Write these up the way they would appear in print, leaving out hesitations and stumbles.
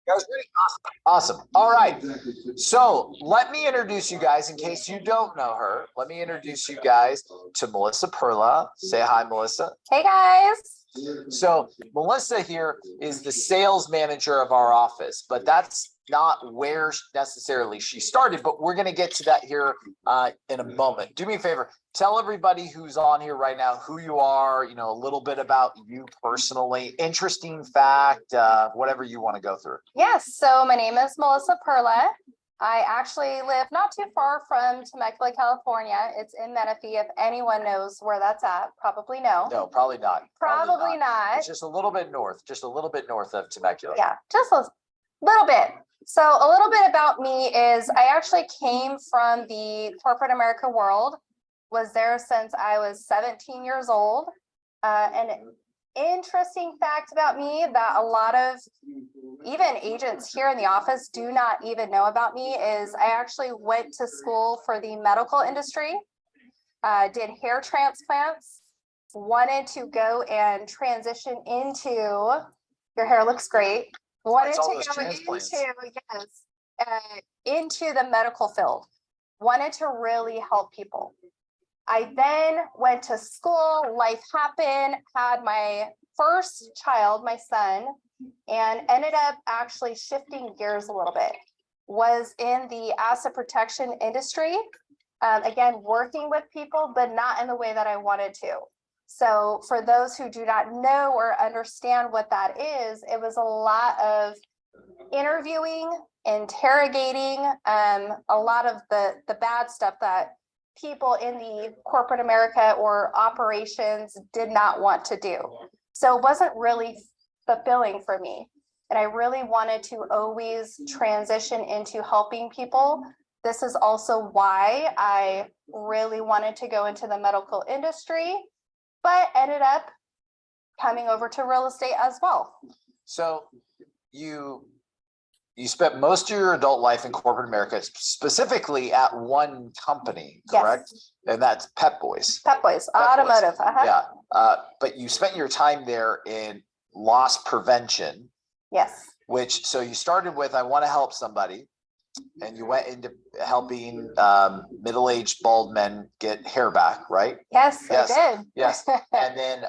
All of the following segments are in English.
That was great. Awesome. All right. So let me introduce you guys, in case you don't know her. Let me introduce you guys to Melissa Perla. Say hi, Melissa. Hey guys. So Melissa here is the sales manager of our office, but that's not where necessarily she started, but we're going to get to that here in a moment. Do me a favor. Tell everybody who's on here right now who you are, a little bit about you personally, interesting fact, whatever you want to go through. Yes, so my name is Melissa Perla. I actually live not too far from Temecula, California. It's in Menifee. If anyone knows where that's at, probably no. No, probably not. Probably not. It's just a little bit north of Temecula. Yeah, just a little bit. So a little bit about me is I actually came from the corporate America world, was there since I was 17 years old. An interesting fact about me that a lot of even agents here in the office do not even know about me is I actually went to school for the medical industry, did hair transplants, wanted to go and transition into, your hair looks great, wanted to go into the medical field, wanted to really help people. I then went to school, life happened, had my first child, my son, and ended up actually shifting gears a little bit. Was in the asset protection industry, again, working with people, but not in the way that I wanted to. So for those who do not know or understand what that is, it was a lot of interviewing, interrogating, a lot of the bad stuff that people in the corporate America or operations did not want to do. So it wasn't really fulfilling for me. And I really wanted to always transition into helping people. This is also why I really wanted to go into the medical industry, but ended up coming over to real estate as well. So you spent most of your adult life in corporate America, specifically at one company, correct? Yes. And that's Pep Boys. Pep Boys, automotive. Yeah. But you spent your time there in loss prevention. Yes. So you started with, I want to help somebody. And you went into helping middle-aged bald men get hair back, right? Yes, I did. Yes. And then,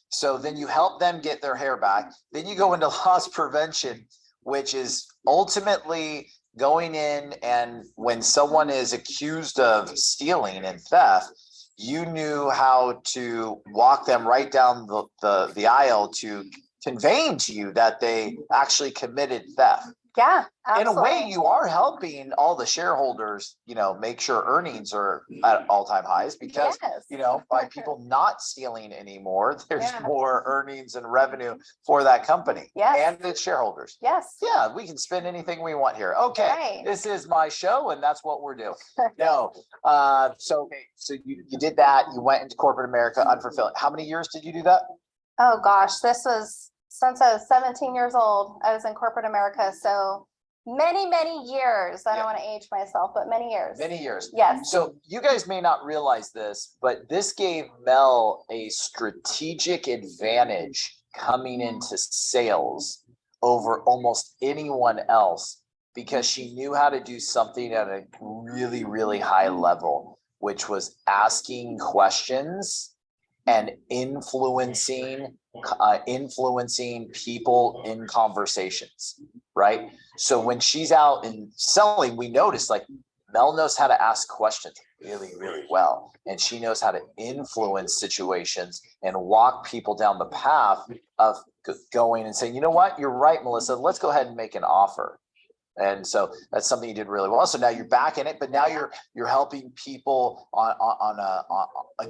so then you help them get their hair back. Then you go into loss prevention, which is ultimately going in, and when someone is accused of stealing and theft, you knew how to walk them right down the aisle to conveying to you that they actually committed theft. Yeah, absolutely. In a way, you are helping all the shareholders, make sure earnings are at all-time highs, because, by people not stealing anymore, there's more earnings and revenue for that company and its shareholders. Yes. Yeah, we can spend anything we want here. Okay, This is my show, and that's what we're doing. So you did that. You went into corporate America, unfulfilled. How many years did you do that? Oh gosh, this was since I was 17 years old. I was in corporate America, so many years. I don't want to age myself, but many years. Many years. Yes. So you guys may not realize this, but this gave Mel a strategic advantage coming into sales over almost anyone else, because she knew how to do something at a really, really high level, which was asking questions and influencing people in conversations, right? So when she's out and selling, we notice Mel knows how to ask questions really, really well. And she knows how to influence situations and walk people down the path of going and saying, you know what, you're right, Melissa, let's go ahead and make an offer. And so that's something you did really well. So now you're back in it, but now you're helping people on a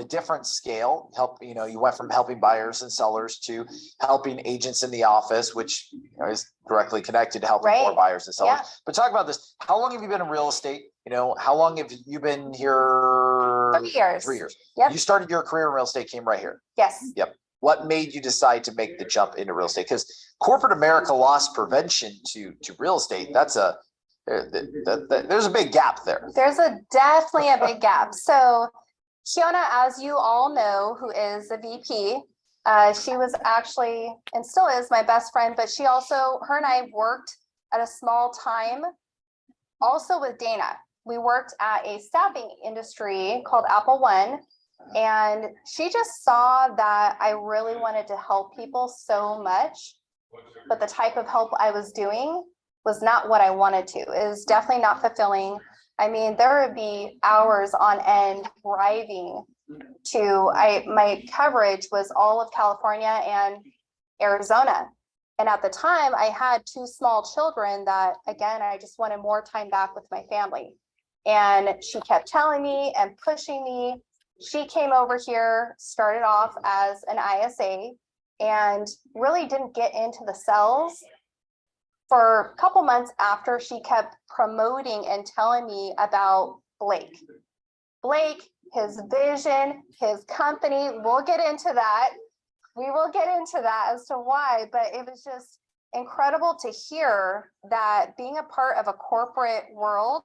different scale. You went from helping buyers and sellers to helping agents in the office, which is directly connected to helping more buyers and sellers. But talk about this. How long have you been in real estate? How long have you been here? 3 years. 3 years. Yep. You started your career in real estate, came right here. Yes. Yep. What made you decide to make the jump into real estate? Because corporate America loss prevention to real estate, there's a big gap there. There's definitely a big gap. So Kiona, as you all know, who is a VP, She was actually, and still is, my best friend, but she also, her and I worked at a small time, also with Dana. We worked at a staffing industry called Apple One. And she just saw that I really wanted to help people so much, but the type of help I was doing was not what I wanted to. It was definitely not fulfilling. I mean, there would be hours on end driving to, my coverage was all of California and Arizona. And at the time I had two small children that, again, I just wanted more time back with my family. And she kept telling me and pushing me. She came over here, started off as an ISA, and really didn't get into the sales for a couple months after she kept promoting and telling me about Blake. Blake, his vision, his company, we'll get into that. We will get into that as to why, but it was just incredible to hear that being a part of a corporate world,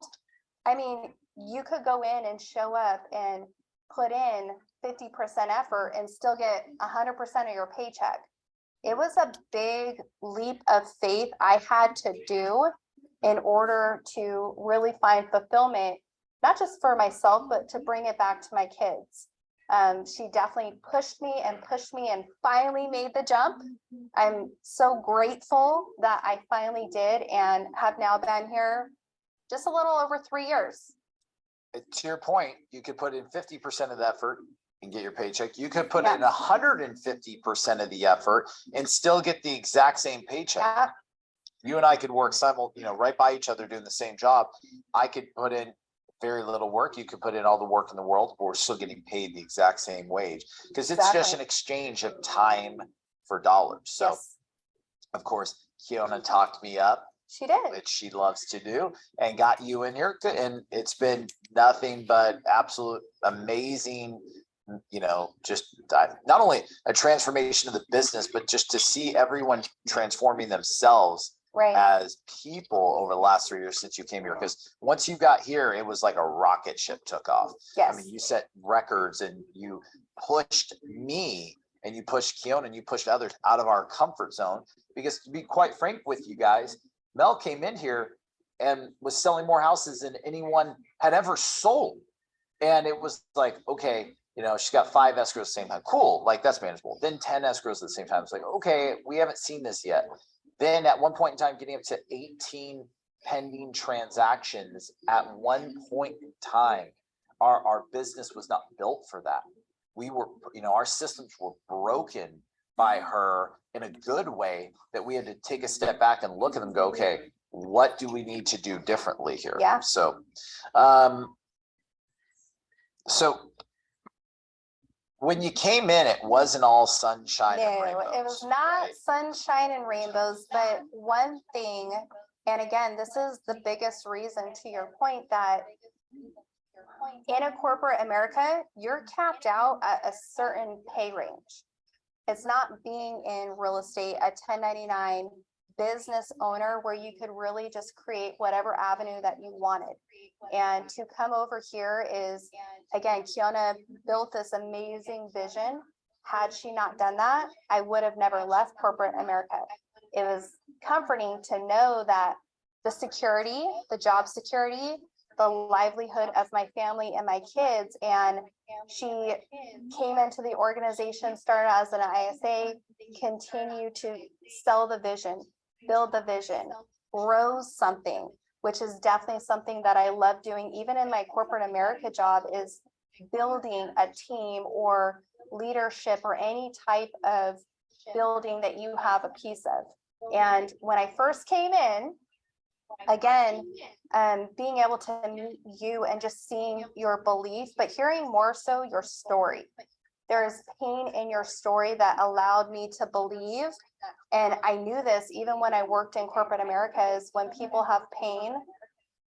I mean, you could go in and show up and put in 50% effort and still get 100% of your paycheck. It was a big leap of faith I had to do in order to really find fulfillment, not just for myself, but to bring it back to my kids. She definitely pushed me and finally made the jump. I'm so grateful that I finally did and have now been here just a little over 3 years. To your point, you could put in 50% of the effort and get your paycheck. You could put Yeah. in 150% of the effort and still get the exact same paycheck. Yeah, You and I could work right by each other doing the same job. I could put in very little work. You could put in all the work in the world, but we're still getting paid the exact same wage because it's just Exactly. an exchange of time for dollars. So, yes, of course, Kiona talked me up, she did. which she loves to do, and got you in here. And it's been nothing but absolute amazing, just not only a transformation of the business, but just to see everyone transforming themselves Right. as people over the last 3 years since you came here. Because once you got here, it was like a rocket ship took off. Yes. I mean, you set records and you pushed me and you pushed Kiona and you pushed others out of our comfort zone. Because to be quite frank with you guys, Mel came in here and was selling more houses than anyone had ever sold. And it was like, okay, she's got 5 escrows at the same time. Cool. Like, that's manageable. Then 10 escrows at the same time. It's like, okay, we haven't seen this yet. Then at one point in time, getting up to 18 pending transactions at one point in time, our business was not built for that. We were, our systems were broken by her in a good way that we had to take a step back and look at them and go, okay, what do we need to do differently here? Yeah. So when you came in, it wasn't all sunshine and No, rainbows. it was not right? sunshine and rainbows, but one thing, and again, this is the biggest reason to your point that in a corporate America, you're capped out at a certain pay range. It's not being in real estate, a 1099 business owner where you could really just create whatever avenue that you wanted. And to come over here is, again, Kiona built this amazing vision. Had she not done that, I would have never left corporate America. It was comforting to know that the security, the job security, the livelihood of my family and my kids. And she came into the organization, started as an ISA, continue to sell the vision, build the vision, grow something, which is definitely something that I love doing, even in my corporate America job, is building a team or leadership or any type of building that you have a piece of. And when I first came in, again, being able to meet you and just seeing your belief, but hearing more so your story. There's pain in your story that allowed me to believe. And I knew this even when I worked in corporate America, is when people have pain,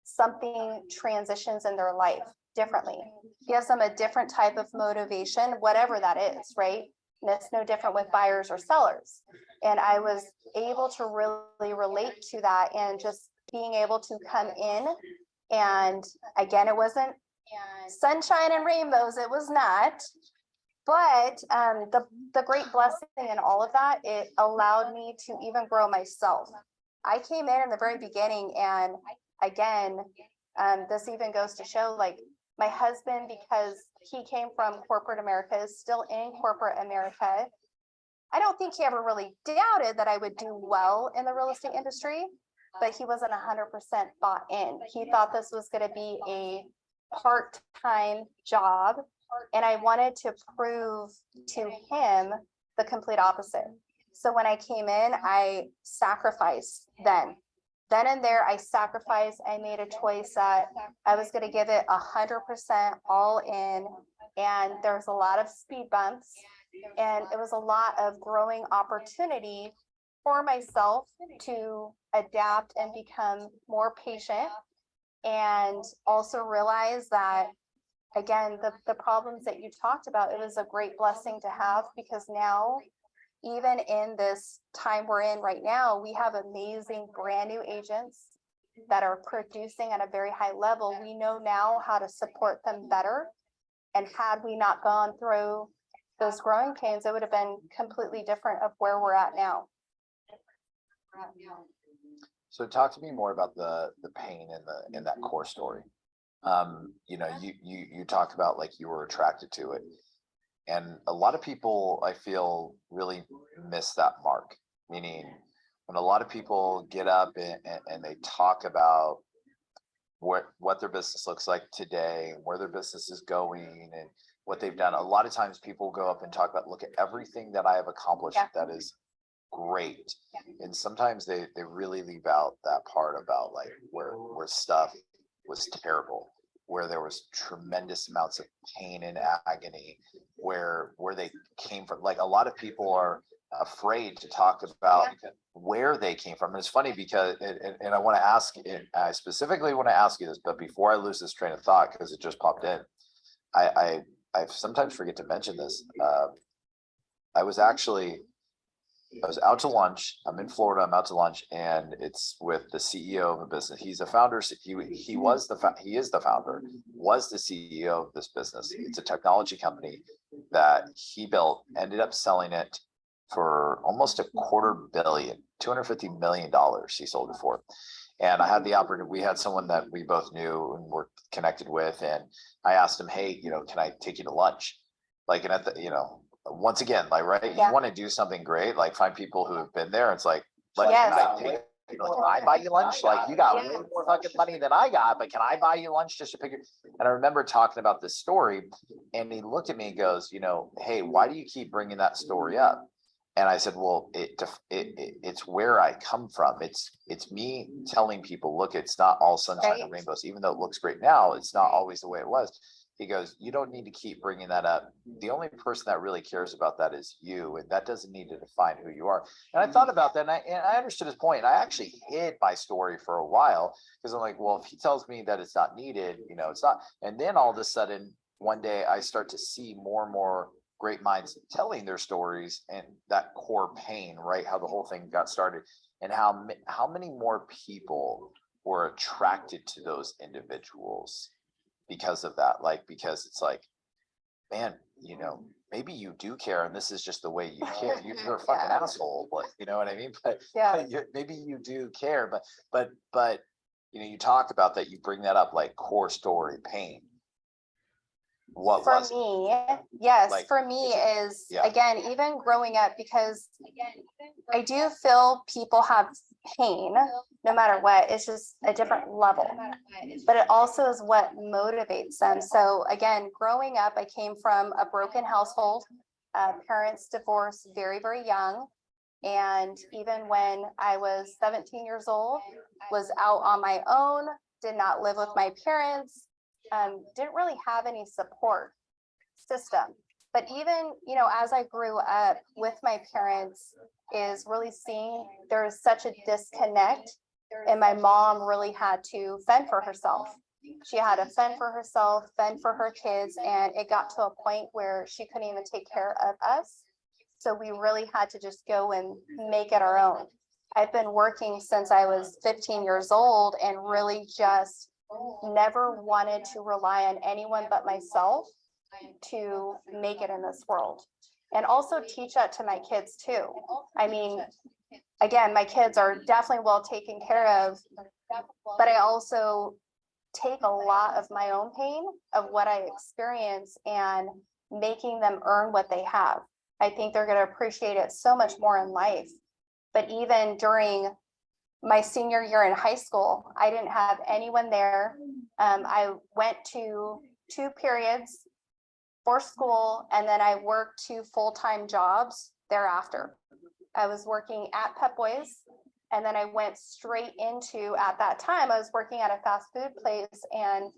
something transitions in their life differently. Gives them a different type of motivation, whatever that is, right? And it's no different with buyers or sellers. And I was able to really relate to that, and just being able to come in. And again, it wasn't sunshine and rainbows, it was not. But the great blessing in all of that, it allowed me to even grow myself. I came in the very beginning, and again, this even goes to show, like, my husband, because he came from corporate America, is still in corporate America. I don't think he ever really doubted that I would do well in the real estate industry, but he wasn't 100% bought in. He thought this was going to be a part-time job, and I wanted to prove to him the complete opposite. So when I came in, I sacrificed then and there. I sacrificed. I made a choice that I was going to give it 100% all in. And there's a lot of speed bumps, and it was a lot of growing opportunity for myself to adapt and become more patient, and also realize that, again, the problems that you talked about, it was a great blessing to have, because now, even in this time we're in right now, we have amazing brand new agents that are producing at a very high level. We know now how to support them better. And had we not gone through those growing pains, it would have been completely different of where we're at now. So talk to me more about the pain in that core story. You know, you talked about, like, you were attracted to it. And a lot of people, I feel, really miss that mark. Meaning, when a lot of people get up and they talk about what their business looks like today, where their business is going, and what they've done, a lot of times people go up and talk about, look at everything that I have accomplished. Yeah. That is great. And sometimes they really leave out that part about, like, where stuff was terrible, where there was tremendous amounts of pain and agony, where they came from. Like, a lot of people are afraid to talk about where they came from. And it's funny because, and I want to ask, I specifically want to ask you this, but before I lose this train of thought, because it just popped in, I sometimes forget to mention this. I was out to lunch. I'm in Florida. I'm out to lunch, and it's with the CEO of a business. He's a founder. He is the founder, was the CEO of this business. It's a technology company that he built, ended up selling it for almost $250 million. He sold it for. And I had the opportunity. We had someone that we both knew and were connected with, and I asked him, hey, can I take you to lunch? Like, and at the, once again, like, right, you want to do something great, like, find people who have been there. It's like, can I buy you lunch? Like, you got way more fucking money than I got, but can I buy you lunch just to pick your? And I remember talking about this story, and he looked at me and goes, hey, why do you keep bringing that story up? And I said, well, it's where I come from. It's me telling people, look, it's not all sunshine and rainbows. Even though it looks great now, it's not always the way it was. He goes, you don't need to keep bringing that up. The only person that really cares about that is you, and that doesn't need to define who you are. And I thought about that, and I understood his point. I actually hid my story for a while, because I'm like, well, if he tells me that it's not needed, it's not. And then all of a sudden, one day, I start to see more and more great minds telling their stories and that core pain, right? How the whole thing got started, and how many more people were attracted to those individuals because of that. Like, because it's like, man, maybe you do care, and this is just the way you care. You're a fucking asshole, but you know what I mean? But maybe you do care, but you talk about that, you bring that up, like, core story pain. What for was me, yes, like, for me is, again, even growing up, because I do feel people have pain no matter what. It's just a different level, but it also is what motivates them. So again, growing up, I came from a broken household. Parents divorced very, very young. And even when I was 17 years old, was out on my own, did not live with my parents. Didn't really have any support system. But even, as I grew up with my parents, is really seeing there's such a disconnect, and my mom really had to fend for herself. She had to fend for herself, fend for her kids, and it got to a point where she couldn't even take care of us. So we really had to just go and make it our own. I've been working since I was 15 years old, and really just never wanted to rely on anyone but myself. to make it in this world. And also teach that to my kids too. I mean, again, my kids are definitely well taken care of, but I also take a lot of my own pain of what I experience and making them earn what they have. I think they're going to appreciate it so much more in life. But even during my senior year in high school, I didn't have anyone there. I went to 2 periods for school, and then I worked 2 full-time jobs thereafter. I was working at Pep Boys, and then I went straight into, at that time, I was working at a fast food place and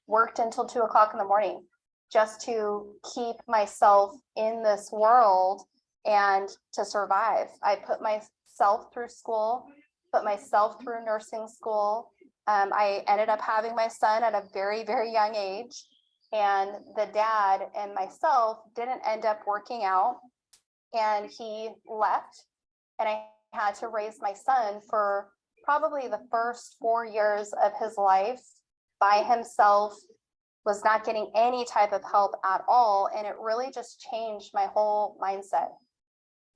worked until 2 o'clock in the morning just to keep myself in this world and to survive. I put myself through school, put myself through nursing school. I ended up having my son at a very, very young age. And the dad and myself didn't end up working out, and he left, and I had to raise my son for probably the first 4 years of his life by himself, was not getting any type of help at all. And it really just changed my whole mindset.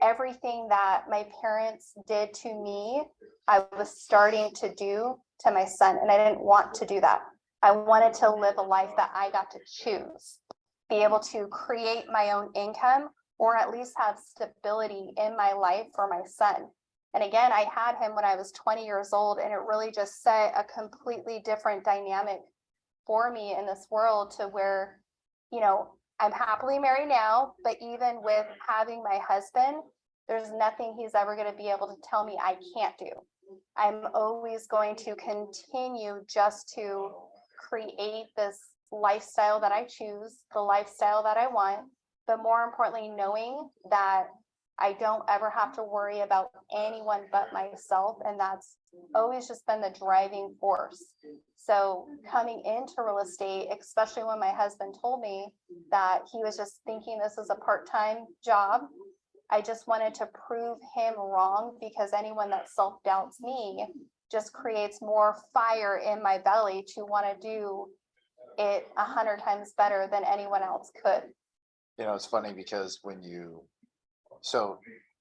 Everything that my parents did to me, I was starting to do to my son, and I didn't want to do that. I wanted to live a life that I got to choose, be able to create my own income, or at least have stability in my life for my son. And again, I had him when I was 20 years old, and it really just set a completely different dynamic for me in this world, to where, you know, I'm happily married now, but even with having my husband, there's nothing he's ever going to be able to tell me I can't do. I'm always going to continue just to create this lifestyle that I choose, the lifestyle that I want, but more importantly, knowing that I don't ever have to worry about anyone but myself. And that's always just been the driving force. So coming into real estate, especially when my husband told me that he was just thinking this is a part-time job, I just wanted to prove him wrong, because anyone that self-doubts me just creates more fire in my belly to want to do it 100 times better than anyone else could. You know, it's funny because so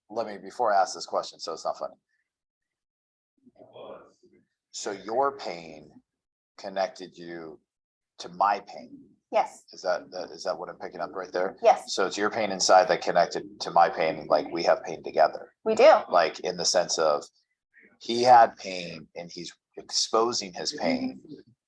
let me, before I ask this question, so it's not funny. So your pain connected you to my pain. Yes. Is that what I'm picking up right there? Yes. So it's your pain inside that connected to my pain. Like, we have pain together. We do. Like, in the sense of, he had pain and he's exposing his pain,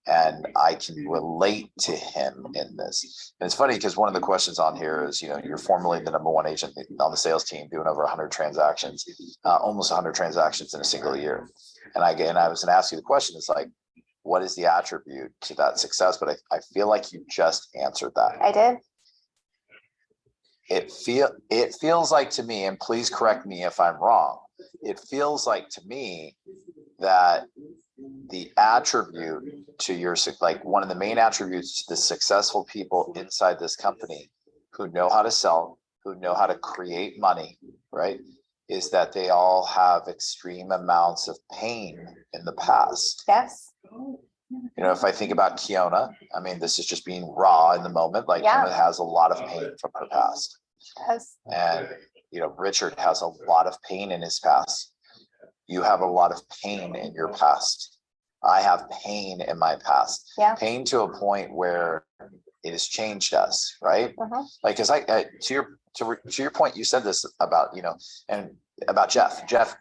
and I can relate to him in this. And it's funny because one of the questions on here is, you know, you're formerly the #1 agent on the sales team, doing over 100 transactions, almost 100 transactions in a single year. And I was going to ask you the question, it's like, what is the attribute to that success? But I feel like you just answered that. I did. It feels like to me, and please correct me if I'm wrong, it feels like to me that the attribute to your, like, one of the main attributes to the successful people inside this company who know how to sell, who know how to create money, right, is that they all have extreme amounts of pain in the past. Yes. You know, if I think about Kiona, I mean, this is just being raw in the moment. Like, Yeah. Kiona has a lot of pain from her past. Yes. And, you know, Richard has a lot of pain in his past. You have a lot of pain in your past. I have pain in my past. Yeah. Pain to a point where it has changed us, right? Mhm. Like, because to your point, you said this about, you know, and about Jeff. Jeff,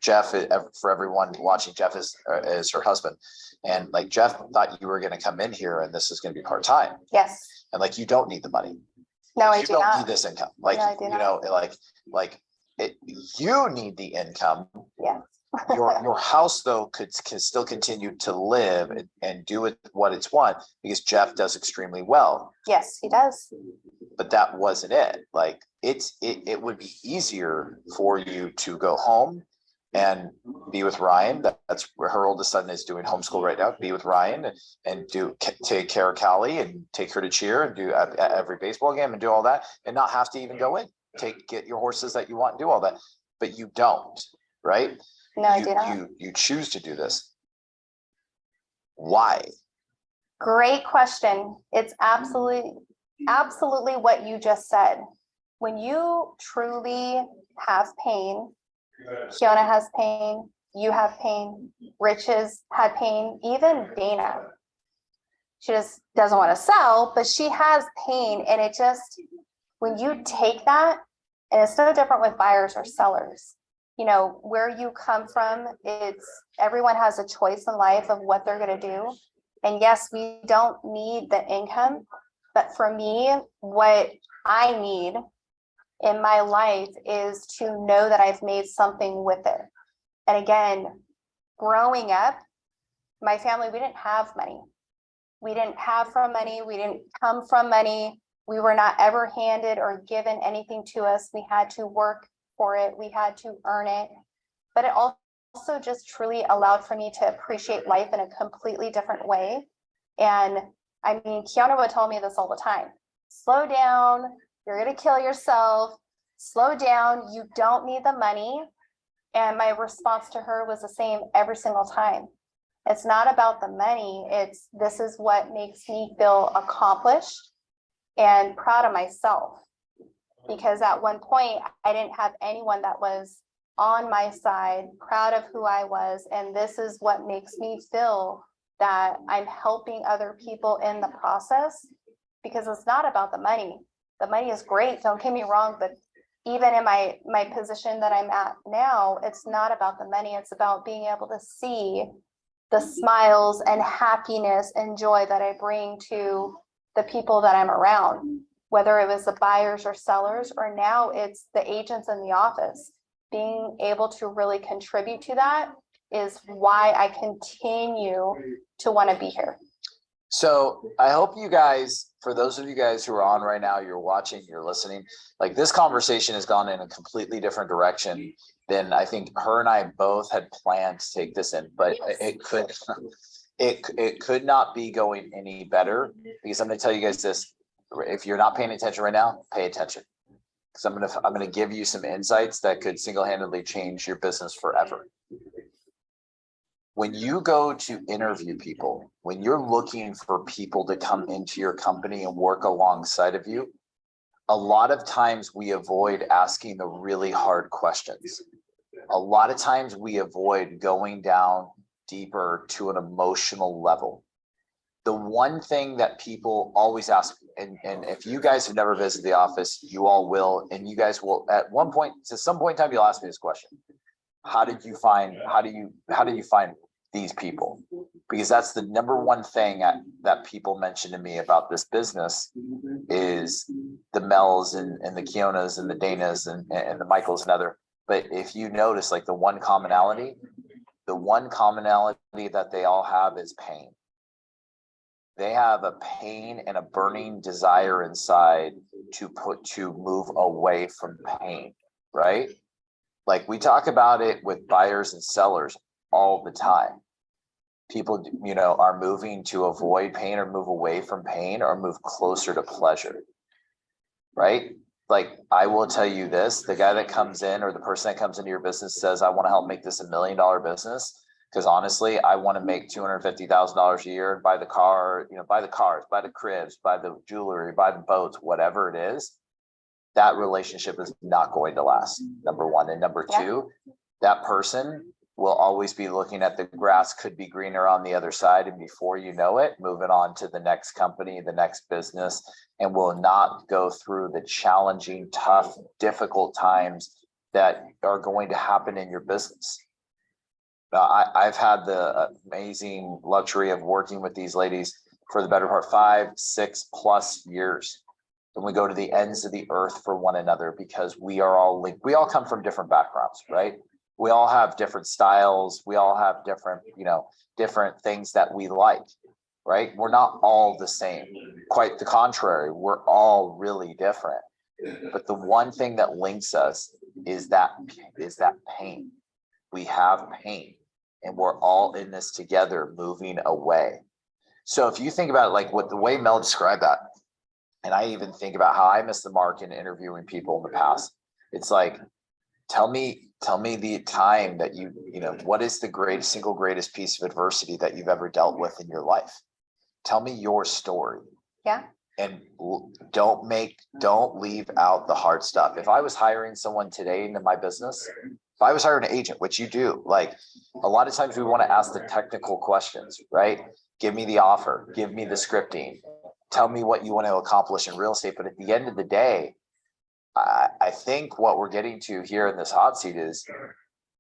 for everyone watching, Jeff is her husband. And like, Jeff thought you were going to come in here and this is going to be part-time. Yes. And like, you don't need the money. No, Like, I you do don't not. need this income. Like, No, I do you not. know, you need the income. Yeah. Your house though can still continue to live and do it what it's want, because Jeff does extremely well. Yes, he does. But that wasn't it. Like, it would be easier for you to go home and be with Ryan. That's where her oldest son is doing homeschool right now. Be with Ryan and take care of Callie and take her to cheer and do at every baseball game and do all that, and not have to even go in. Get your horses that you want and do all that, but you don't, right? No, I do not. You choose to do this. Why? Great question. It's absolutely absolutely what you just said. When you truly have pain, Kiona has pain, you have pain, Rich has had pain, even Dana. She just doesn't want to sell, but she has pain. And it just, when you take that, and it's no different with buyers or sellers, you know, where you come from, it's everyone has a choice in life of what they're going to do. And yes, we don't need the income, but for me, what I need in my life is to know that I've made something with it. And again, growing up, my family, we didn't have money. We didn't have from money. We didn't come from money. We were not ever handed or given anything to us. We had to work for it. We had to earn it. But it also just truly allowed for me to appreciate life in a completely different way. And I mean, Kiona would tell me this all the time. Slow down. You're going to kill yourself. Slow down. You don't need the money. And my response to her was the same every single time. It's not about the money. It's this is what makes me feel accomplished and proud of myself. Because at one point, I didn't have anyone that was on my side, proud of who I was. And this is what makes me feel that I'm helping other people in the process, because it's not about the money. The money is great, don't get me wrong, but even in my position that I'm at now, it's not about the money. It's about being able to see the smiles and happiness and joy that I bring to the people that I'm around, whether it was the buyers or sellers, or now it's the agents in the office. Being able to really contribute to that is why I continue to want to be here. So I hope you guys, for those of you guys who are on right now, you're watching, you're listening, like this conversation has gone in a completely different direction than I think her and I both had planned to take this in, but it could not be going any better, because I'm going to tell you guys this. If you're not paying attention right now, pay attention, because I'm going to give you some insights that could single-handedly change your business forever. When you go to interview people, when you're looking for people to come into your company and work alongside of you, a lot of times we avoid asking the really hard questions. A lot of times we avoid going down deeper to an emotional level. The one thing that people always ask, and if you guys have never visited the office, you all will, and you guys will at one point, to some point in time, you'll ask me this question. How do you find these people? Because that's the number one thing that people mention to me about this business is the Mels and the Kionas and the Danas and the Michaels and other. But if you notice, like the one commonality that they all have is pain. They have a pain and a burning desire inside to move away from pain, right? Like we talk about it with buyers and sellers all the time. People, are moving to avoid pain or move away from pain or move closer to pleasure, right? Like I will tell you this, the guy that comes in or the person that comes into your business says, I want to help make this $1 million business. Because honestly, I want to make $250,000 a year and buy the car, buy the cars, buy the cribs, buy the jewelry, buy the boats, whatever it is. That relationship is not going to last, number one. And number two, that person will always be looking at the grass could be greener on the other side. And before you know it, moving on to the next company, the next business, and will not go through the challenging, tough, difficult times that are going to happen in your business. I've had the amazing luxury of working with these ladies for the better part 5-6+ years. And we go to the ends of the earth for one another because we are all linked. We all come from different backgrounds, right? We all have different styles. We all have different, different things that we like, right? We're not all the same. Quite the contrary, we're all really different. But the one thing that links us is that pain. We have pain. And we're all in this together, moving away. So if you think about it, like what the way Mel described that, and I even think about how I missed the mark in interviewing people in the past. It's like, tell me the time that what is the single greatest piece of adversity that you've ever dealt with in your life? Tell me your story. Yeah. don't leave out the hard stuff. If I was hiring someone today into my business, if I was hiring an agent, which you do, like a lot of times we want to ask the technical questions, right? Give me the offer, give me the scripting, tell me what you want to accomplish in real estate. But at the end of the day, I think what we're getting to here in this hot seat is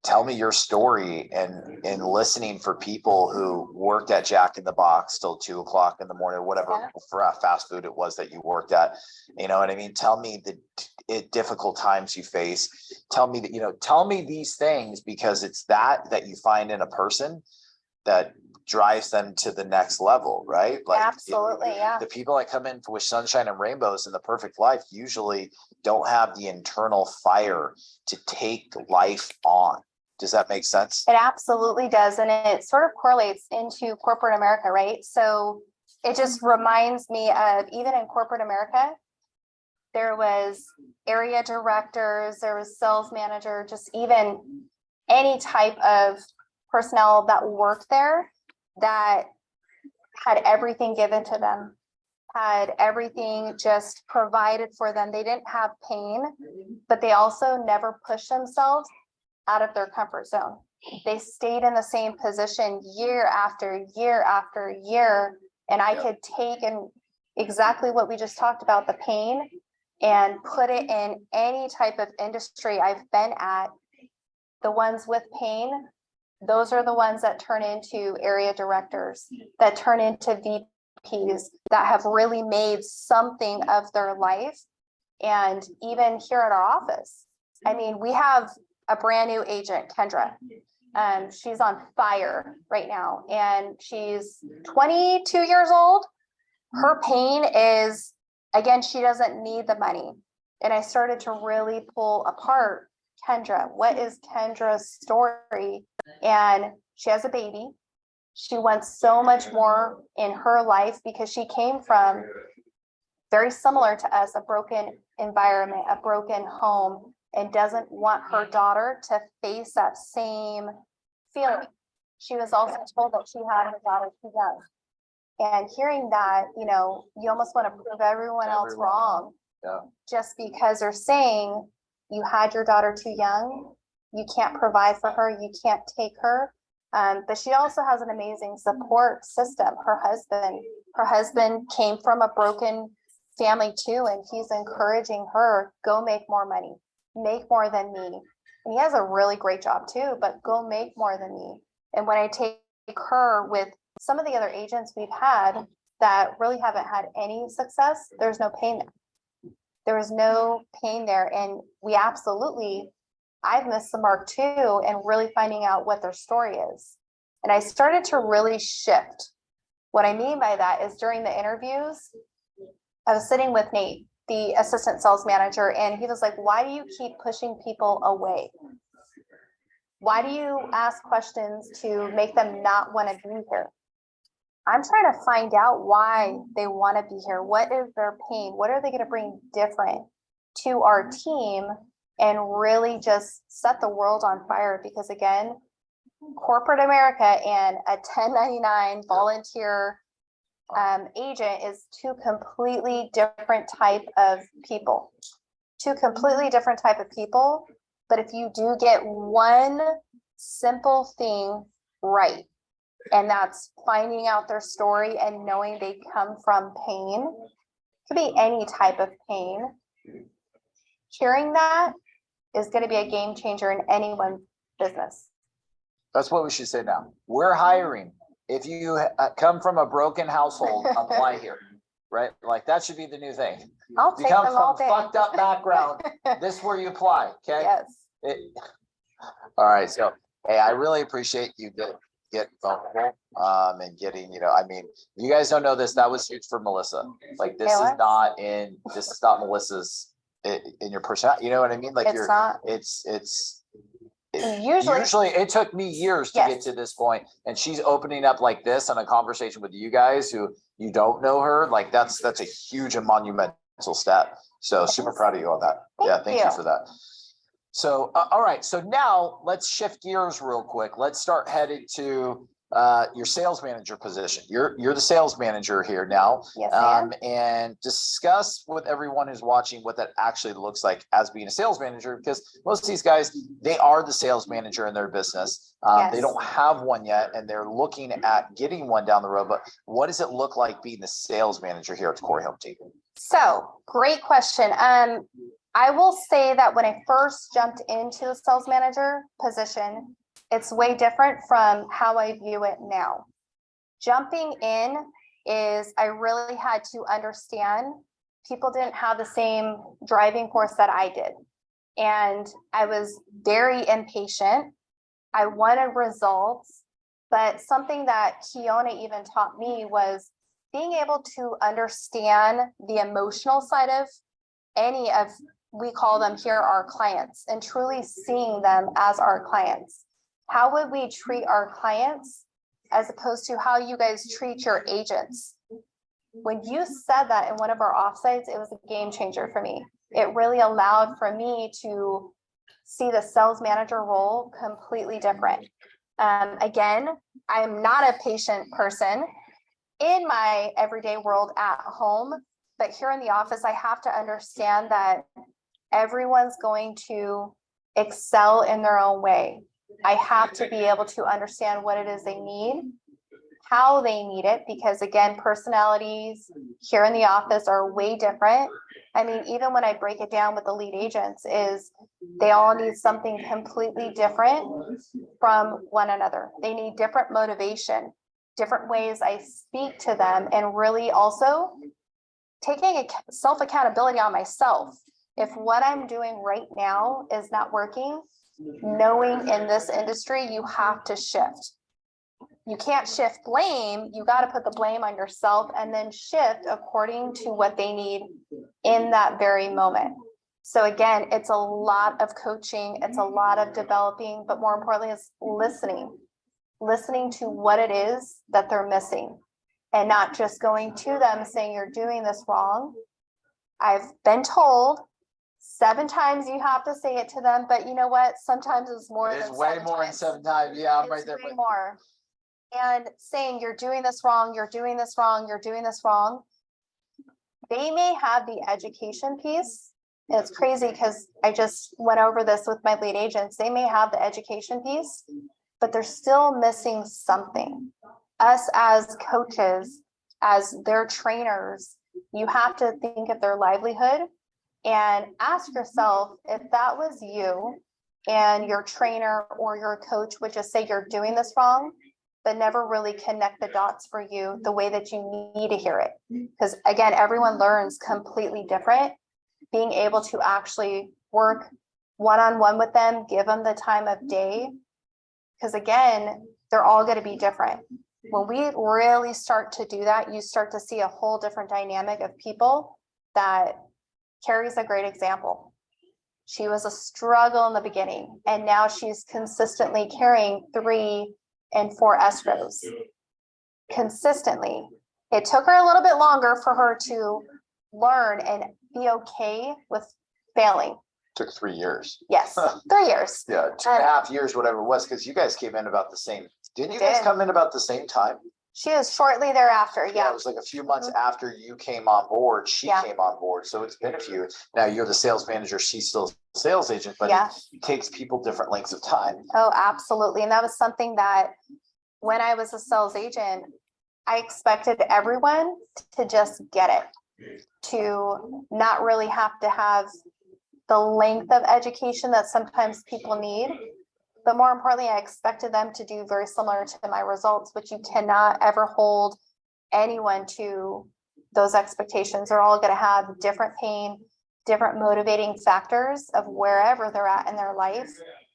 tell me your story, and listening for people who worked at Jack in the Box till 2 o'clock in the morning, whatever for fast food it was that you worked at. You know what I mean? Tell me the difficult times you face. Tell me that, tell me these things, because it's that you find in a person that drives them to the next level, right? Like Absolutely, yeah. The people that come in with sunshine and rainbows and the perfect life usually don't have the internal fire to take life on. Does that make sense? It absolutely does. And it sort of correlates into corporate America, right? So it just reminds me of, even in corporate America, there was area directors, there was sales manager, just even any type of personnel that worked there that had everything given to them, had everything just provided for them. They didn't have pain, but they also never pushed themselves out of their comfort zone. They stayed in the same position year after year after year. And I could take and exactly what we just talked about, the pain, and put it in any type of industry I've been at. The ones with pain, those are the ones that turn into area directors, that turn into VPs, that have really made something of their life. And even here at our office, I mean, we have a brand new agent, Kendra. She's on fire right now, and she's 22 years old. Her pain is, again, she doesn't need the money. And I started to really pull apart Kendra. What is Kendra's story? And she has a baby. She wants so much more in her life because she came from very similar to us, a broken environment, a broken home, and doesn't want her daughter to face that same feeling. She was also told that she had her daughter too young. And hearing that, you almost want to prove everyone else wrong. Yeah. Just because they're saying you had your daughter too young, you can't provide for her, you can't take her. But she also has an amazing support system. Her husband came from a broken family too, and he's encouraging her, go make more money, make more than me. And he has a really great job too, but go make more than me. And when I take her with some of the other agents we've had that really haven't had any success, there's no pain there. There was no pain there. And I've missed the mark too, and really finding out what their story is. And I started to really shift. What I mean by that is during the interviews, I was sitting with Nate, the assistant sales manager, and he was like, why do you keep pushing people away? Why do you ask questions to make them not want to be here? I'm trying to find out why they want to be here. What is their pain? What are they going to bring different to our team and really just set the world on fire? Because again, corporate America and a 1099 volunteer agent is two completely different type of people. But if you do get one simple thing right, and that's finding out their story and knowing they come from pain, it could be any type of pain. Hearing that is going to be a game changer in anyone's business. That's what we should say now. We're hiring. If you come from a broken household, apply here, right? Like that should be the new thing. I'll You take come them all from day. fucked up background, this is where you apply, okay? Yes. All right, so, hey, I really appreciate you getting vulnerable, and getting, I mean, you guys don't know this, that was huge for Melissa. Like this is not Melissa's in your personality, you know what I mean? Like It's not. Usually it took me years to get to this point, and she's opening up like this on a conversation with you guys who you don't know her. Like that's a huge and monumental step. So super proud of you on that. Thank you for that. So, all right. So now let's shift gears real quick. Let's start headed to your sales manager position. You're the sales manager here now. Yes, I am. And discuss with everyone who's watching what that actually looks like as being a sales manager, because most of these guys, they are the sales manager in their business. They Yes. don't have one yet, and they're looking at getting one down the road. But what does it look like being the sales manager here at the Corey Home Team? So great question. I will say that when I first jumped into the sales manager position, it's way different from how I view it now. Jumping in is I really had to understand people didn't have the same driving force that I did. And I was very impatient. I wanted results, but something that Kiona even taught me was being able to understand the emotional side of any of, we call them here our clients, and truly seeing them as our clients. How would we treat our clients as opposed to how you guys treat your agents? When you said that in one of our offsites, it was a game changer for me. It really allowed for me to see the sales manager role completely different. Again, I'm not a patient person in my everyday world at home, but here in the office, I have to understand that everyone's going to excel in their own way. I have to be able to understand what it is they need, how they need it, because again, personalities here in the office are way different. I mean, even when I break it down with the lead agents, is they all need something completely different from one another. They need different motivation, different ways I speak to them, and really also taking a self accountability on myself. If what I'm doing right now is not working, knowing in this industry, you have to shift. You can't shift blame. You got to put the blame on yourself and then shift according to what they need in that very moment. So again, it's a lot of coaching. It's a lot of developing, but more importantly, it's listening to what it is that they're missing and not just going to them saying, you're doing this wrong. I've been told 7 times you have to say it to them, but you know what? Sometimes it's more It's than way 7 more than times. 7 times. Yeah, I'm right It's there. way more. And saying you're doing this wrong, you're doing this wrong, you're doing this wrong. They may have the education piece. And it's crazy because I just went over this with my lead agents. They may have the education piece, but they're still missing something. Us as coaches, as their trainers, you have to think of their livelihood and ask yourself, if that was you and your trainer or your coach would just say you're doing this wrong, but never really connect the dots for you the way that you need to hear it. Because again, everyone learns completely different. Being able to actually work one-on-one with them, give them the time of day. Because again, they're all going to be different. When we really start to do that, you start to see a whole different dynamic of people. That Carrie's a great example. She was a struggle in the beginning, and now she's consistently carrying 3 and 4 escrows consistently. It took her a little bit longer for her to learn and be okay with failing. Took 3 years. Yes, 3 years. Yeah, 2.5 years, whatever it was, because you guys came in about the same. Didn't you guys Did. come in about the same time? She was shortly thereafter. Yeah, Yeah. it was like a few months after you came on board, she Yeah. came on board. So it's been a few. Now you're the sales manager, she's still a sales agent, but Yeah. it takes people different lengths of time. Oh, absolutely. And that was something that when I was a sales agent, I expected everyone to just get it, to not really have to have the length of education that sometimes people need. But more importantly, I expected them to do very similar to my results, but you cannot ever hold anyone to those expectations. They're all going to have different pain, different motivating factors of wherever they're at in their life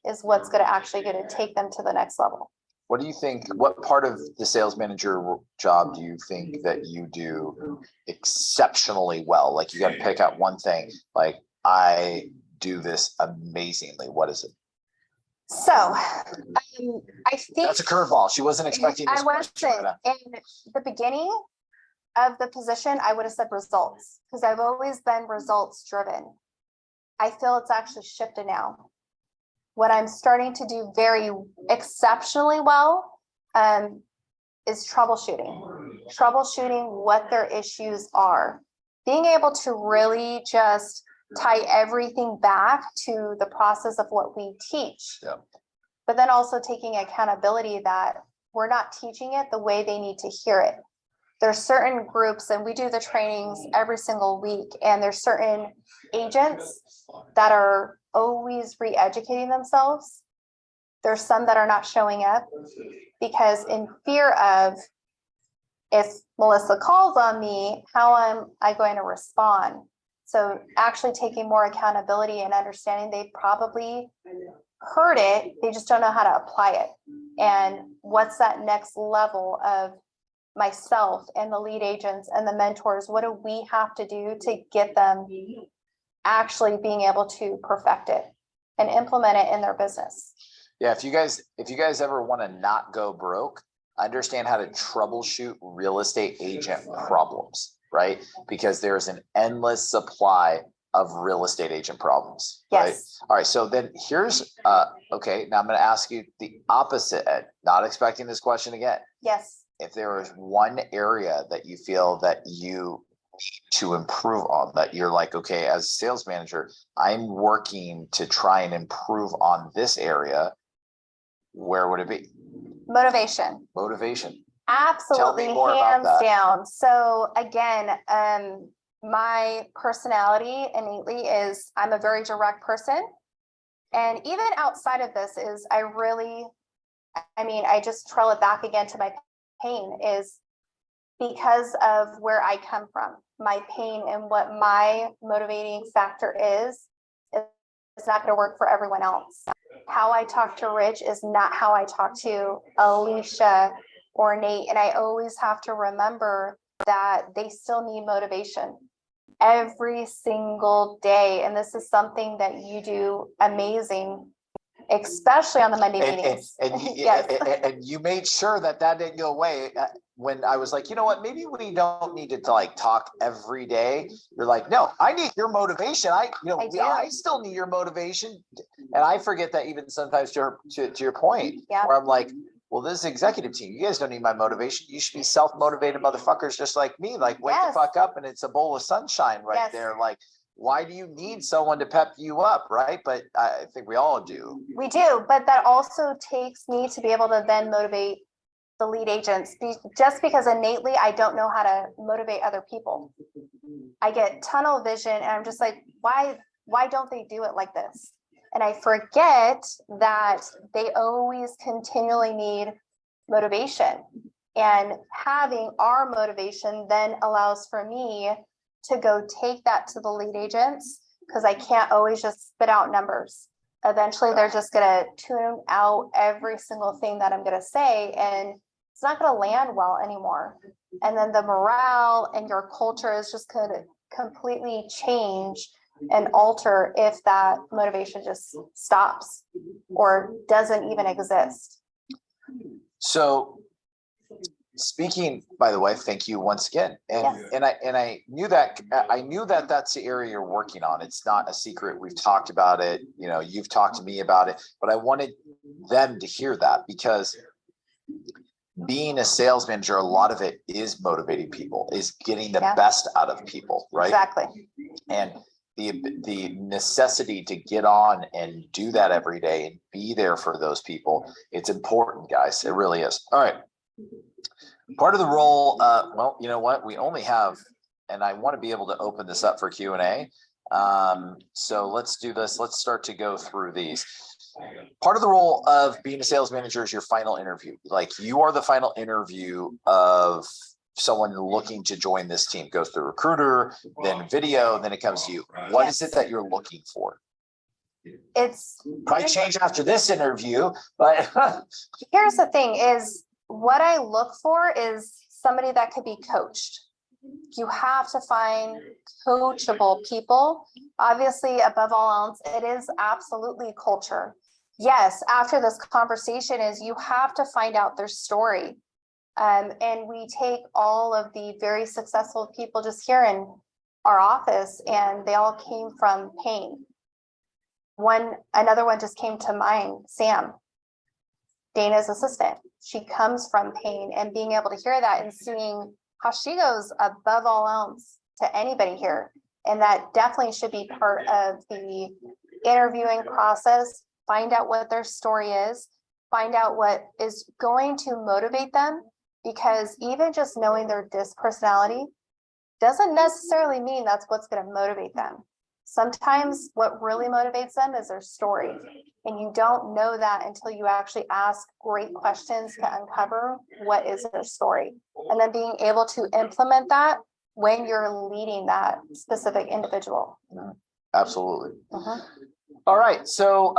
is what's going to actually going to take them to the next level. What do you think, what part of the sales manager job do you think that you do exceptionally well? Like you got to pick out one thing, like I do this amazingly. What is it? So I think That's a curveball. She wasn't expecting this I question. wasn't. In the beginning of the position, I would have said results because I've always been results driven. I feel it's actually shifted now. What I'm starting to do very exceptionally well, is troubleshooting what their issues are, being able to really just tie everything back to the process of what we teach. Yeah. But then also taking accountability that we're not teaching it the way they need to hear it. There's certain groups, and we do the trainings every single week, and there's certain agents that are always re-educating themselves. There's some that are not showing up because in fear of, if Melissa calls on me, how am I going to respond? So actually taking more accountability and understanding they probably heard it, they just don't know how to apply it. And what's that next level of myself and the lead agents and the mentors? What do we have to do to get them actually being able to perfect it and implement it in their business? Yeah, if you guys ever want to not go broke, understand how to troubleshoot real estate agent problems, right? Because there's an endless supply of real estate agent problems, right? Yes. All right, so then here's okay, now I'm going to ask you the opposite, Ed. Not expecting this question again. Yes. If there is one area that you feel that you need to improve on, that you're like, okay, as a sales manager, I'm working to try and improve on this area, where would it be? Motivation. Motivation. Absolutely, more about hands that. down. So again, my personality innately is I'm a very direct person. And even outside of this is I just trail it back again to my pain, is because of where I come from, my pain and what my motivating factor is, it's not going to work for everyone else. How I talk to Rich is not how I talk to Alicia or Nate. And I always have to remember that they still need motivation every single day. And this is something that you do amazing, especially on the Monday meetings. Yes. And you made sure that didn't go away. When I was like, you know what, maybe we don't need to like talk every day. You're like, no, I need your motivation. I still need your motivation. And I forget that even sometimes to your point, Yeah. where I'm like, well, this is executive team. You guys don't need my motivation. You should be self-motivated motherfuckers just like me. Like, wake the fuck up and it's a bowl of sunshine right there. Like, why do you need someone to pep you up, right? But I think we all do. We do, but that also takes me to be able to then motivate the lead agents, just because innately I don't know how to motivate other people. I get tunnel vision and I'm just like, why don't they do it like this? And I forget that they always continually need motivation, and having our motivation then allows for me to go take that to the lead agents, because I can't always just spit out numbers. Eventually they're just going to tune out every single thing that I'm going to say, and it's not going to land well anymore. And then the morale and your culture is just going to completely change and alter if that motivation just stops or doesn't even exist. So speaking, by the way, thank you once again. And I knew that that's the area you're working on. It's not a secret. We've talked about it. You know, you've talked to me about it, but I wanted them to hear that, because being a sales manager, a lot of it is motivating people, is getting the best out of people, right? Exactly. And the necessity to get on and do that every day and be there for those people, it's important, guys. It really is. All right. Part of the role, well, you know what? We only have, and I want to be able to open this up for Q&A. So let's do this. Let's start to go through these. Part of the role of being a sales manager is your final interview. Like, you are the final interview of someone looking to join this team. Goes through recruiter, then video, then it comes to you. What is it that you're looking for? It's probably change after this interview, but here's the thing is, what I look for is somebody that could be coached. You have to find coachable people. Obviously, above all else, it is absolutely culture. Yes, after this conversation is you have to find out their story. And we take all of the very successful people just here in our office, and they all came from pain. Another one just came to mind, Sam. Dana's assistant. She comes from pain, and being able to hear that and seeing how she goes above all else to anybody here. And that definitely should be part of the interviewing process. Find out what their story is, find out what is going to motivate them, because even just knowing their DISC personality doesn't necessarily mean that's what's going to motivate them. Sometimes what really motivates them is their story. And you don't know that until you actually ask great questions to uncover what is their story. And then being able to implement that when you're leading that specific individual. Absolutely. Mhm. All right, so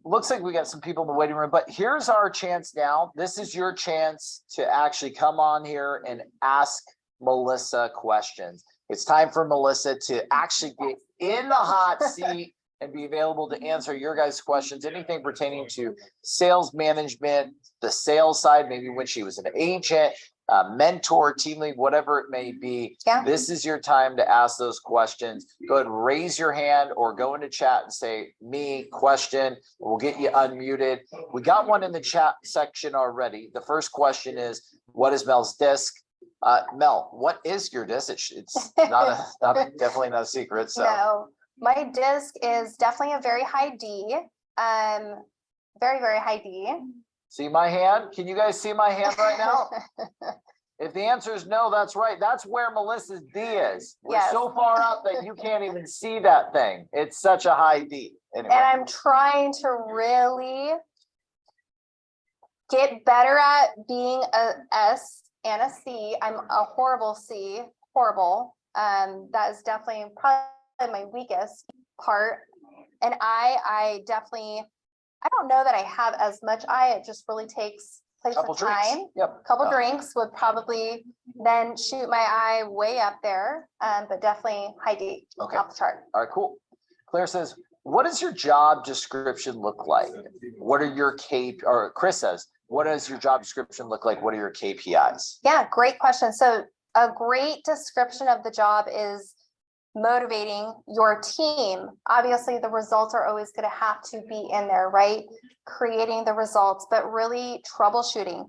looks like we got some people in the waiting room, but here's our chance now. This is your chance to actually come on here and ask Melissa questions. It's time for Melissa to actually get in the hot seat and be available to answer your guys' questions, anything pertaining to sales management, the sales side, maybe when she was an agent, mentor, team lead, whatever it may be. Yeah. This is your time to ask those questions. Go ahead and raise your hand or go into chat and say, me, question. We'll get you unmuted. We got one in the chat section already. The first question is, what is Mel's DISC? Mel, what is your DISC? It's definitely not a secret. So No, my DISC is definitely a very high D. Very, very high D. see my hand? Can you guys see my hand right now? If the answer is no, that's right. That's where Melissa's D is. We're Yes. so far up that you can't even see that thing. It's such a high D. Anyway. And I'm trying to really get better at being a S and a C. I'm a horrible C, horrible. That is definitely probably my weakest part. And I definitely, I don't know that I have as much it just really takes place Couple of drinks. time. Yep. Couple drinks would probably then shoot my eye way up there, but definitely high D, Okay. off the chart. All right, cool. Claire says, what does your job description look like? What are your or Chris says, what does your job description look like? What are your KPIs? Yeah, great question. So a great description of the job is motivating your team. Obviously, the results are always going to have to be in there, right? Creating the results, but really troubleshooting,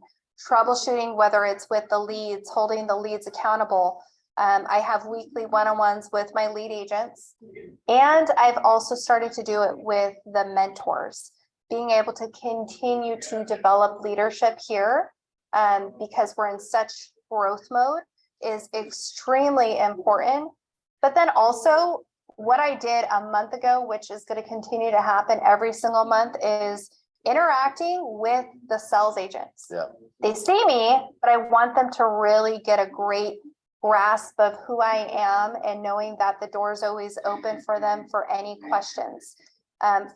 whether it's with the leads, holding the leads accountable. I have weekly one-on-ones with my lead agents, and I've also started to do it with the mentors, being able to continue to develop leadership here, because we're in such growth mode, is extremely important. But then also what I did a month ago, which is going to continue to happen every single month, is interacting with the sales agents. Yeah. They see me, but I want them to really get a great grasp of who I am, and knowing that the door is always open for them for any questions.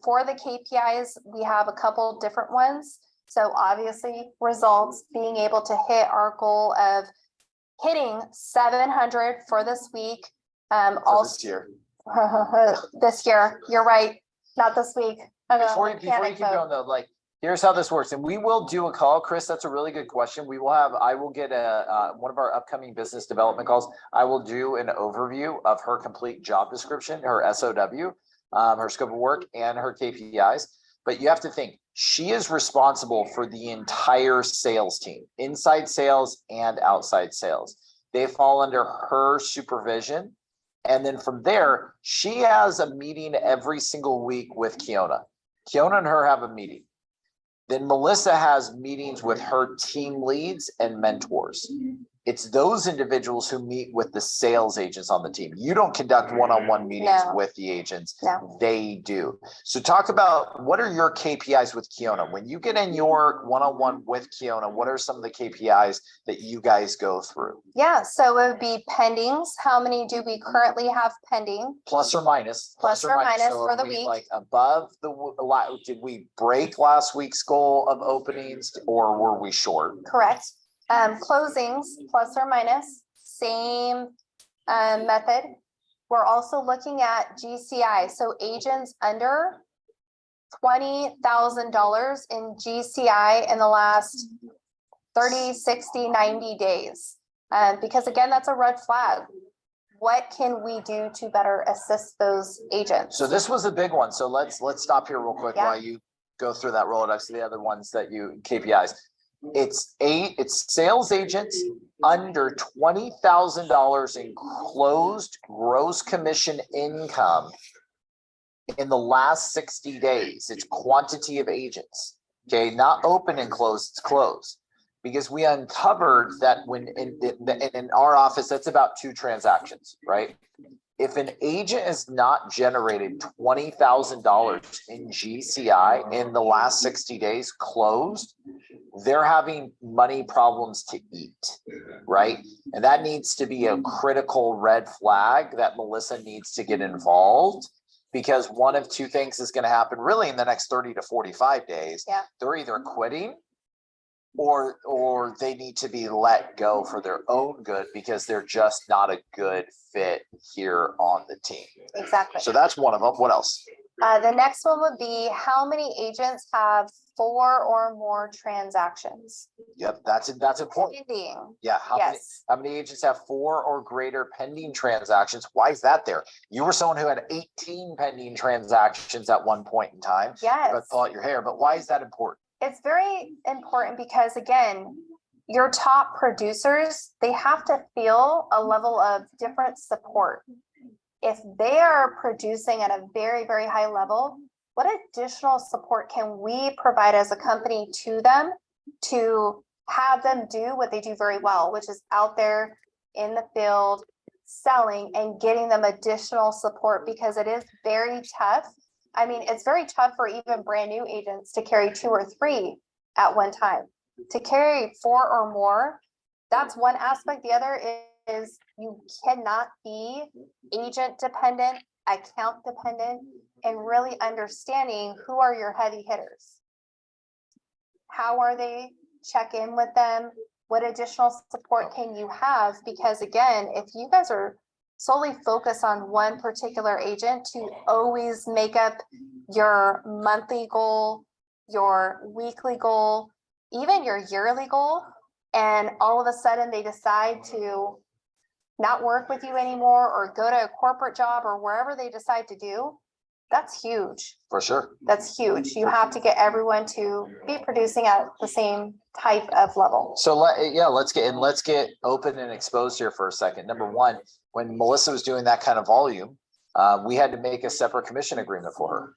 For the KPIs, we have a couple different ones. So obviously results, being able to hit our goal of hitting 700 for this week. Also This year. this year, you're right, not this week. Before you keep going though, like, here's how this works, and we will do a call. Chris, that's a really good question. I will get one of our upcoming business development calls. I will do an overview of her complete job description, her SOW, her scope of work, and her KPIs. But you have to think, she is responsible for the entire sales team, inside sales and outside sales. They fall under her supervision. And then from there, she has a meeting every single week with Kiona. Kiona and her have a meeting. Then Melissa has meetings with her team leads and mentors. It's those individuals who meet with the sales agents on the team. You don't conduct one-on-one meetings with the agents. No. They do. So talk about, what are your KPIs with Kiona? When you get in your one-on-one with Kiona, what are some of the KPIs that you guys go through? Yeah, so it would be pendings. How many do we currently have pending? Plus or minus. Plus or minus So for are the we week. like above did we break last week's goal of openings, or were we short? Correct. Closings, plus or minus, same method. We're also looking at GCI, so agents under $20,000 in GCI in the last 30, 60, 90 days. Because again, that's a red flag. What can we do to better assist those agents? So this was a big one. So let's stop here real quick Yeah. while you go through that Rolodex of the other ones that you KPIs. It's sales agents under $20,000 in closed gross commission income in the last 60 days. It's quantity of agents. Okay, not open and closed, it's closed. Because we uncovered that when in our office, that's about 2 transactions, right? If an agent has not generated $20,000 in GCI in the last 60 days closed, they're having money problems to eat, right? And that needs to be a critical red flag that Melissa needs to get involved, because one of 2 things is going to happen really in the next 30 to 45 days. Yeah. They're either quitting or they need to be let go for their own good because they're just not a good fit here on the team. Exactly. So that's one of them. What else? The next one would be how many agents have 4 or more transactions? Yep, that's important. Pending. Yeah, Yes. how many agents have 4 or greater pending transactions? Why is that there? You were someone who had 18 pending transactions at one point in time. Yes. But pull out your hair. But why is that important? It's very important because, again, your top producers, they have to feel a level of different support. If they are producing at a very, very high level, what additional support can we provide as a company to them to have them do what they do very well, which is out there in the field selling and getting them additional support, because it is very tough. I mean, it's very tough for even brand new agents to carry 2 or 3 at one time. To carry 4 or more, that's one aspect. The other is you cannot be agent dependent, account dependent, and really understanding who are your heavy hitters. How are they? Check in with them. What additional support can you have? Because again, if you guys are solely focus on one particular agent to always make up your monthly goal, your weekly goal, even your yearly goal, and all of a sudden they decide to not work with you anymore or go to a corporate job or wherever they decide to do, that's huge. For sure. That's huge. You have to get everyone to be producing at the same type of level. So let's get open and exposed here for a second. Number one, when Melissa was doing that kind of volume, we had to make a separate commission agreement for her.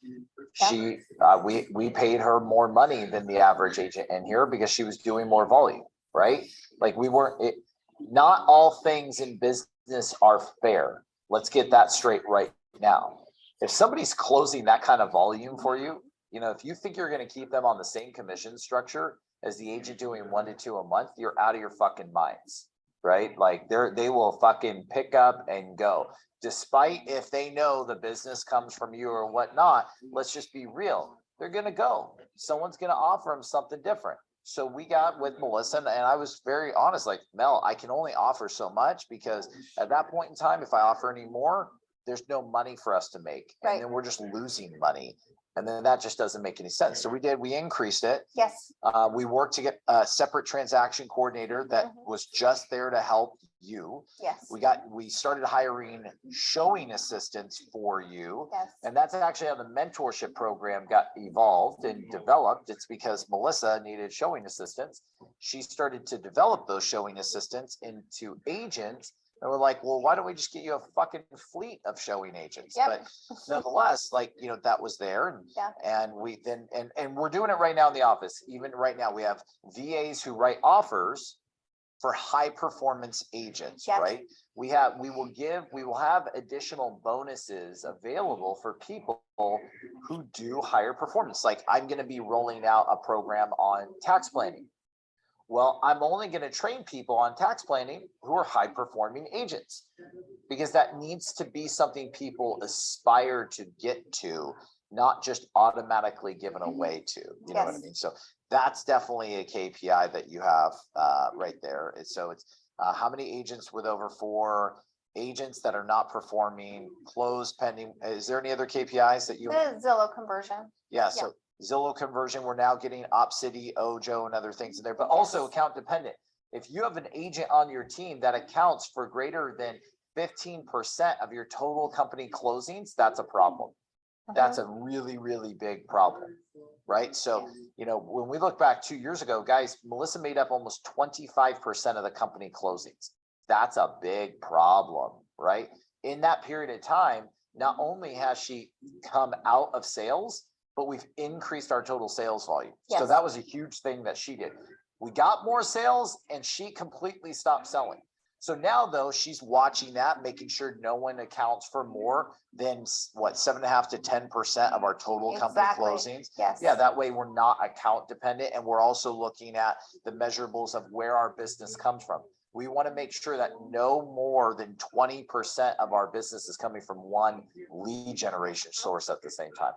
Yeah. We paid her more money than the average agent in here because she was doing more volume, right? Like not all things in business are fair. Let's get that straight right now. If somebody's closing that kind of volume for you, if you think you're going to keep them on the same commission structure as the agent doing 1 to 2 a month, you're out of your fucking minds, right? Like they will fucking pick up and go. Despite if they know the business comes from you or whatnot, let's just be real. They're going to go. Someone's going to offer them something different. So we got with Melissa and I was very honest, like, Mel, I can only offer so much because at that point in time, if I offer any more, there's no money for us to make. Right. And then we're just losing money. And then that just doesn't make any sense. So we increased it. Yes. We worked to get a separate transaction coordinator that was just there to help you. Yes. We started hiring showing assistants for you. Yes. And that's actually how the mentorship program got evolved and developed. It's because Melissa needed showing assistants. She started to develop those showing assistants into agents. And we're like, well, why don't we just get you a fucking fleet of showing agents? Yep. But nonetheless, that was there. And, Yeah. and we then, and we're doing it right now in the office. Even right now, we have VAs who write offers for high performance agents, Yes. right? We will have additional bonuses available for people who do higher performance. Like I'm going to be rolling out a program on tax planning. Well, I'm only going to train people on tax planning who are high performing agents because that needs to be something people aspire to get to, not just automatically given away to. You know what I mean? So that's definitely a KPI that you have right there. So it's how many agents with over 4 agents that are not performing, closed, pending. Is there any other KPIs that you? The Zillow conversion. Yeah. So Zillow conversion, we're now getting OpCity, Ojo, and other things in there, but also account dependent. If you have an agent on your team that accounts for greater than 15% of your total company closings, that's a problem. That's a really, really big problem. right? So, when we look back 2 years ago, guys, Melissa made up almost 25% of the company closings. That's a big problem, right? In that period of time, not only has she come out of sales, but we've increased our total sales volume. So Yes. that was a huge thing that she did. We got more sales and she completely stopped selling. So now though, she's watching that, making sure no one accounts for more than 7.5 to 10% of our total company Exactly. closings. Yes. Yeah, that way we're not account dependent, and we're also looking at the measurables of where our business comes from. We want to make sure that no more than 20% of our business is coming from one lead generation source at the same time.